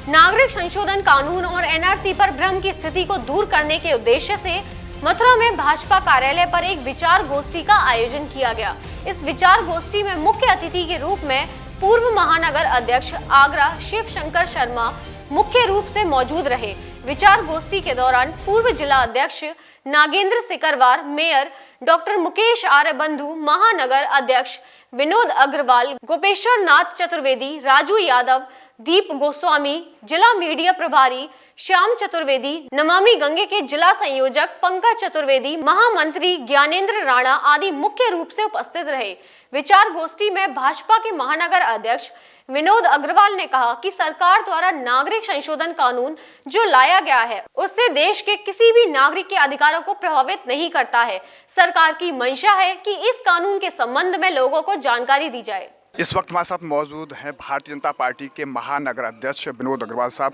नागरिक संशोधन कानून और एनआरसी पर भ्रम की स्थिति को दूर करने के उद्देश्य से मथुरा में भाजपा कार्यालय पर एक विचार गोष्ठी का आयोजन किया गया। इस विचार गोष्ठी में मुख्य अतिथि के रूप में पूर्व महानगर अध्यक्ष आगरा शिव शंकर शर्मा मुख्य रूप से मौजूद रहे। विचार गोष्ठी के दौरान पूर्व जिला अध्यक्ष नागेंद्र सिकरवार, मेयर डॉक्टर मुकेश आर्यबंधु, महानगर अध्यक्ष विनोद अग्रवाल, गोपेश्वर नाथ चतुर्वेदी, राजू यादव, दीप गोस्वामी, जिला मीडिया प्रभारी श्याम चतुर्वेदी, नमामि गंगे के जिला संयोजक पंकज चतुर्वेदी, महामंत्री ज्ञानेंद्र राणा आदि मुख्य रूप से उपस्थित रहे। विचार गोष्ठी में भाजपा के महानगर अध्यक्ष विनोद अग्रवाल ने कहा कि सरकार द्वारा नागरिक संशोधन कानून जो लाया गया है उससे देश के किसी भी नागरिक के अधिकारों को प्रभावित नहीं करता है। सरकार की मंशा है कि इस कानून के संबंध में लोगों को जानकारी दी जाए। इस वक्त हमारे साथ मौजूद हैं भारतीय जनता पार्टी के महानगर अध्यक्ष विनोद अग्रवाल साहब।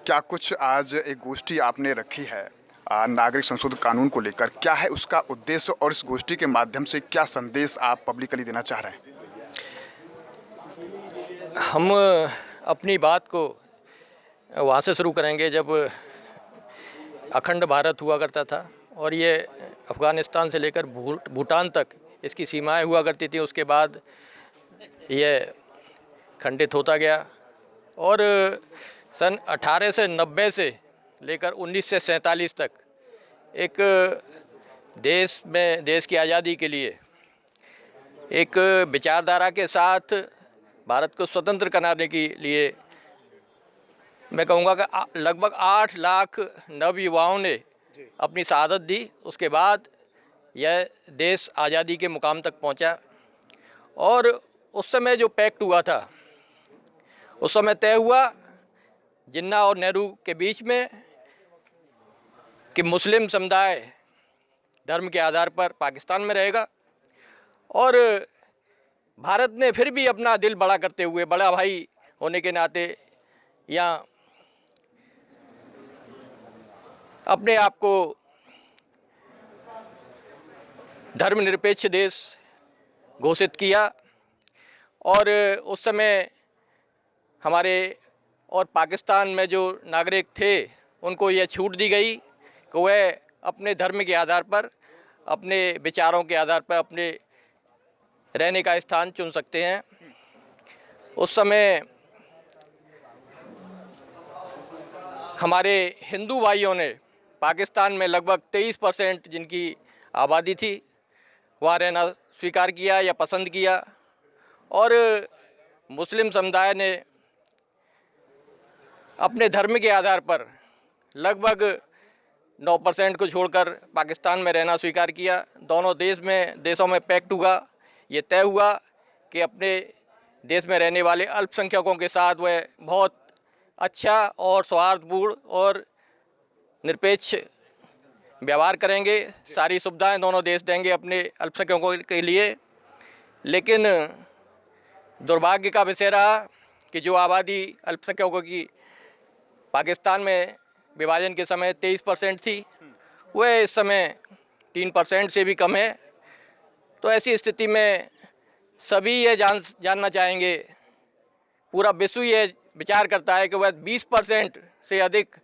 क्या कुछ आज एक गोष्ठी आपने रखी है नागरिक संशोधन कानून को लेकर, क्या है उसका उद्देश्य और इस गोष्ठी के माध्यम से क्या संदेश आप पब्लिकली देना चाह रहे हैं? हम अपनी बात को वहाँ से शुरू करेंगे जब अखंड भारत हुआ करता था और ये अफ़गानिस्तान से लेकर भूटान तक इसकी सीमाएं हुआ करती थी। उसके बाद ये खंडित होता गया और सन 1890 से लेकर 1947 तक एक देश की आज़ादी के लिए एक विचारधारा के साथ भारत को स्वतंत्र कराने के लिए मैं कहूँगा कि लगभग 8 लाख नवयुवाओं ने अपनी शहादत दी। उसके बाद यह देश आज़ादी के मुकाम तक पहुँचा और उस समय जो पैक्ट हुआ था उस समय तय हुआ जिन्ना और नेहरू के बीच में कि मुस्लिम समुदाय धर्म के आधार पर पाकिस्तान में रहेगा और भारत ने फिर भी अपना दिल बड़ा करते हुए, बड़ा भाई होने के नाते यहाँ अपने आप को धर्मनिरपेक्ष देश घोषित किया। और उस समय हमारे और पाकिस्तान में जो नागरिक थे उनको यह छूट दी गई कि वह अपने धर्म के आधार पर, अपने विचारों के आधार पर अपने रहने का स्थान चुन सकते हैं। उस समय हमारे हिंदू भाइयों ने पाकिस्तान में लगभग 23% जिनकी आबादी थी वहाँ रहना स्वीकार किया या पसंद किया और मुस्लिम समुदाय ने अपने धर्म के आधार पर लगभग 9% को छोड़कर पाकिस्तान में रहना स्वीकार किया। दोनों देशों में पैक्ट हुआ, ये तय हुआ कि अपने देश में रहने वाले अल्पसंख्यकों के साथ वह बहुत अच्छा और सौहार्दपूर्ण और निरपेक्ष व्यवहार करेंगे। सारी सुविधाएं दोनों देश देंगे अपने अल्पसंख्यकों के लिए। लेकिन दुर्भाग्य का विषय रहा कि जो आबादी अल्पसंख्यकों की पाकिस्तान में विभाजन के समय 23% थी, वह इस समय 3% से भी कम है। तो ऐसी स्थिति में सभी ये जानना चाहेंगे, पूरा विश्व ये विचार करता है कि वह 20% से अधिक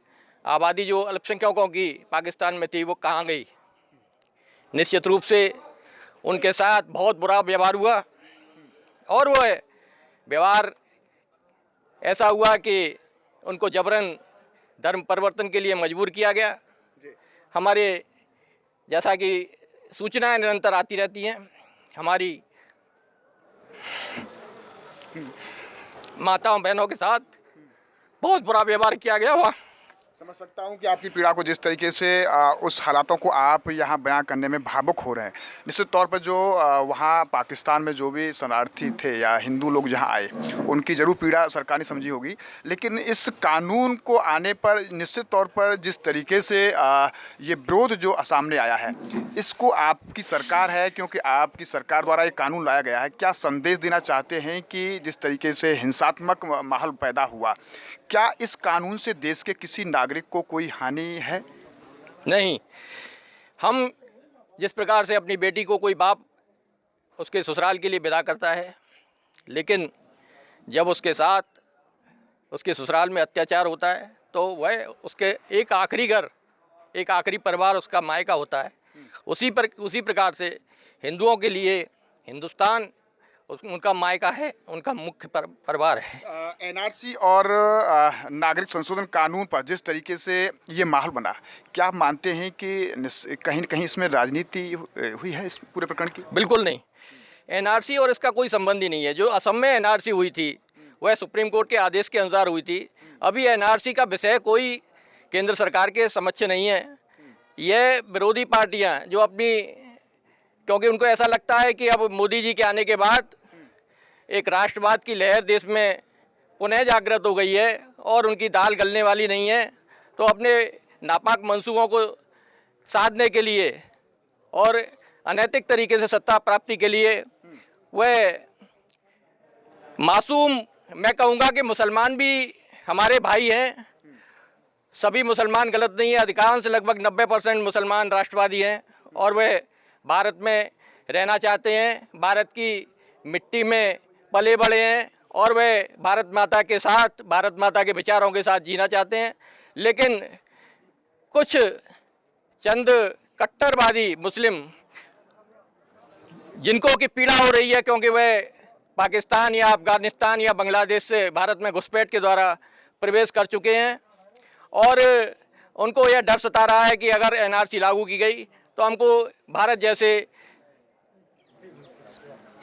आबादी जो अल्पसंख्यकों की पाकिस्तान में थी वो कहाँ गई। निश्चित रूप से उनके साथ बहुत बुरा व्यवहार हुआ और वह व्यवहार ऐसा हुआ कि उनको जबरन धर्म परिवर्तन के लिए मजबूर किया गया। हमारे जैसा कि सूचनाएं निरंतर आती रहती हैं, हमारी माताओं बहनों के साथ बहुत बुरा व्यवहार किया गया हुआ। समझ सकता हूं कि आपकी पीड़ा को जिस तरीके से उस हालातों को आप यहां बयां करने में भावुक हो रहे हैं। निश्चित तौर पर जो वहां पाकिस्तान में जो भी शरणार्थी थे या हिंदू लोग जहां आए उनकी ज़रूर पीड़ा सरकार ने समझी होगी। लेकिन इस कानून को आने पर निश्चित तौर पर जिस तरीके से ये विरोध जो सामने आया है, इसको आपकी सरकार है, क्योंकि आपकी सरकार द्वारा ये कानून लाया गया है, क्या संदेश देना चाहते हैं कि जिस तरीके से हिंसात्मक माहौल पैदा हुआ, क्या इस कानून से देश के किसी नागरिक को कोई हानि है? नहीं। हम जिस प्रकार से अपनी बेटी को कोई बाप उसके ससुराल के लिए विदा करता है, लेकिन जब उसके साथ उसके ससुराल में अत्याचार होता है तो वह उसके एक आखिरी घर, एक आखिरी परिवार उसका मायका होता है। उसी प्रकार से हिंदुओं के लिए हिंदुस्तान उनका मायका है, उनका मुख्य परिवार है। एनआरसी और नागरिक संशोधन कानून पर जिस तरीके से ये माहौल बना, क्या आप मानते हैं कि कहीं न कहीं इसमें राजनीति हुई है इस पूरे प्रकरण की? बिल्कुल नहीं, एनआरसी और इसका कोई संबंध ही नहीं है। जो असम में एनआरसी हुई थी वह सुप्रीम कोर्ट के आदेश के अनुसार हुई थी। अभी एनआरसी का विषय कोई केंद्र सरकार के समक्ष नहीं है। यह विरोधी पार्टियां जो अपनी, क्योंकि उनको ऐसा लगता है कि अब मोदी जी के आने के बाद एक राष्ट्रवाद की लहर देश में पुनः जागृत हो गई है और उनकी दाल गलने वाली नहीं है, तो अपने नापाक मंसूबों को साधने के लिए और अनैतिक तरीके से सत्ता प्राप्ति के लिए वह मासूम, मैं कहूँगा कि मुसलमान भी हमारे भाई हैं, सभी मुसलमान गलत नहीं है, अधिकांश लगभग 90% मुसलमान राष्ट्रवादी हैं और वे भारत में रहना चाहते हैं, भारत की मिट्टी में पले बड़े हैं और वे भारत माता के साथ, भारत माता के विचारों के साथ जीना चाहते हैं। लेकिन कुछ चंद कट्टरवादी मुस्लिम जिनको की पीड़ा हो रही है क्योंकि वे पाकिस्तान या अफगानिस्तान या बांग्लादेश से भारत में घुसपैठ के द्वारा प्रवेश कर चुके हैं और उनको यह डर सता रहा है कि अगर एनआरसी लागू की गई तो हमको भारत जैसे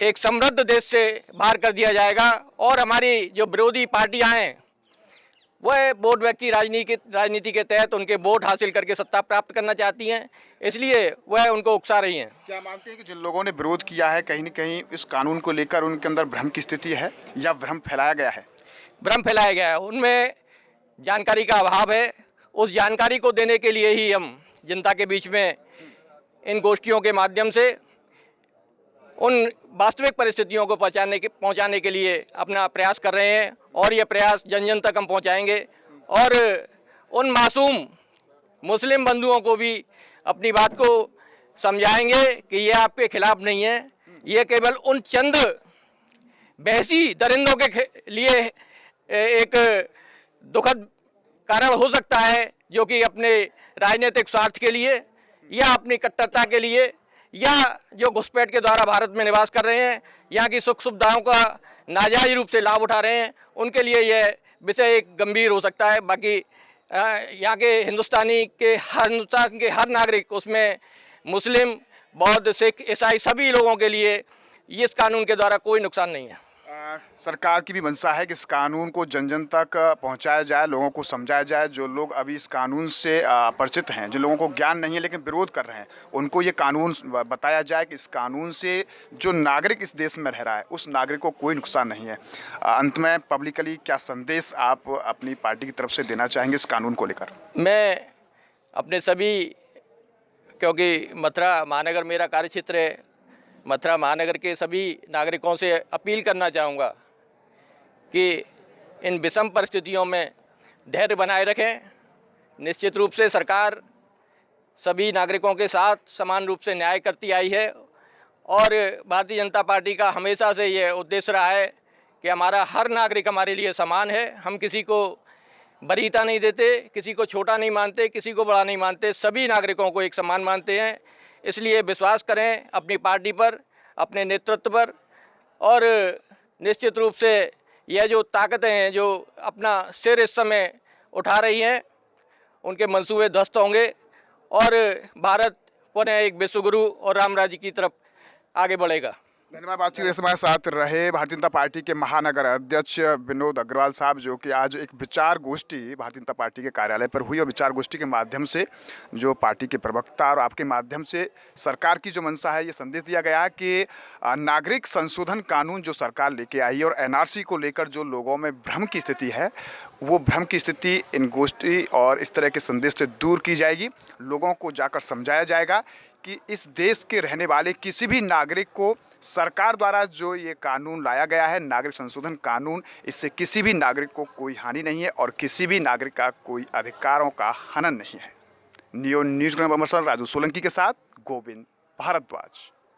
एक समृद्ध देश से बाहर कर दिया जाएगा और हमारी जो विरोधी पार्टियां हैं वह वोट बैंक की राजनीति के तहत उनके वोट हासिल करके सत्ता प्राप्त करना चाहती हैं, इसलिए वह उनको उकसा रही हैं। क्या मानते हैं कि जिन लोगों ने विरोध किया है कहीं न कहीं इस कानून को लेकर उनके अंदर भ्रम की स्थिति है या भ्रम फैलाया गया है? भ्रम फैलाया गया है, उनमें जानकारी का अभाव है। उस जानकारी को देने के लिए ही हम जनता के बीच में इन गोष्ठियों के माध्यम से उन वास्तविक परिस्थितियों को पहुंचाने के लिए अपना प्रयास कर रहे हैं और ये प्रयास जन जन तक हम पहुंचाएंगे और उन मासूम मुस्लिम बंधुओं को भी अपनी बात को समझाएंगे कि ये आपके खिलाफ नहीं है, ये केवल उन चंद बहसी दरिंदों के लिए एक दुखद कारण हो सकता है जो कि अपने राजनीतिक स्वार्थ के लिए या अपनी कट्टरता के लिए या जो घुसपैठ के द्वारा भारत में निवास कर रहे हैं, यहाँ की सुख सुविधाओं का नाजायज रूप से लाभ उठा रहे हैं, उनके लिए यह विषय एक गंभीर हो सकता है। बाकी यहाँ के हिंदुस्तान के हर नागरिक, उसमें मुस्लिम, बौद्ध, सिख, ईसाई सभी लोगों के लिए इस कानून के द्वारा कोई नुकसान नहीं है। सरकार की भी मंशा है कि इस कानून को जन जन तक पहुंचाया जाए, लोगों को समझाया जाए। जो लोग अभी इस कानून से परिचित हैं, जो लोगों को ज्ञान नहीं है लेकिन विरोध कर रहे हैं, उनको ये कानून बताया जाए कि इस कानून से जो नागरिक इस देश में रह रहा है उस नागरिक को कोई नुकसान नहीं है। अंत में पब्लिकली क्या संदेश आप अपनी पार्टी की तरफ से देना चाहेंगे इस कानून को लेकर? मैं अपने सभी, क्योंकि मथुरा महानगर मेरा कार्यक्षेत्र है, मथुरा महानगर के सभी नागरिकों से अपील करना चाहूँगा कि इन विषम परिस्थितियों में धैर्य बनाए रखें। निश्चित रूप से सरकार सभी नागरिकों के साथ समान रूप से न्याय करती आई है और भारतीय जनता पार्टी का हमेशा से ये उद्देश्य रहा है कि हमारा हर नागरिक हमारे लिए समान है। हम किसी को वरीयता नहीं देते, किसी को छोटा नहीं मानते, किसी को बड़ा नहीं मानते, सभी नागरिकों को एक समान मानते हैं। इसलिए विश्वास करें अपनी पार्टी पर, अपने नेतृत्व पर और निश्चित रूप से यह जो ताकतें हैं जो अपना सिर इस समय उठा रही हैं, उनके मंसूबे ध्वस्त होंगे और भारत पुनः एक विश्वगुरु और राम राज्य की तरफ आगे बढ़ेगा। धन्यवाद। बातचीत इस हमारे साथ रहे भारतीय जनता पार्टी के महानगर अध्यक्ष विनोद अग्रवाल साहब, जो कि आज एक विचार गोष्ठी भारतीय जनता पार्टी के कार्यालय पर हुई और विचार गोष्ठी के माध्यम से जो पार्टी के प्रवक्ता और आपके माध्यम से सरकार की जो मंशा है, ये संदेश दिया गया है कि नागरिक संशोधन कानून जो सरकार लेके आई है और एनआरसी को लेकर जो लोगों में भ्रम की स्थिति है, वो भ्रम की स्थिति इन गोष्ठी और इस तरह के संदेश से दूर की जाएगी। लोगों को जाकर समझाया जाएगा कि इस देश के रहने वाले किसी भी नागरिक को सरकार द्वारा जो ये कानून लाया गया है, नागरिक संशोधन कानून, इससे किसी भी नागरिक को कोई हानि नहीं है और किसी भी नागरिक का कोई अधिकारों का हनन नहीं है। न्यूज़ राजू सोलंकी के साथ गोविंद भारद्वाज।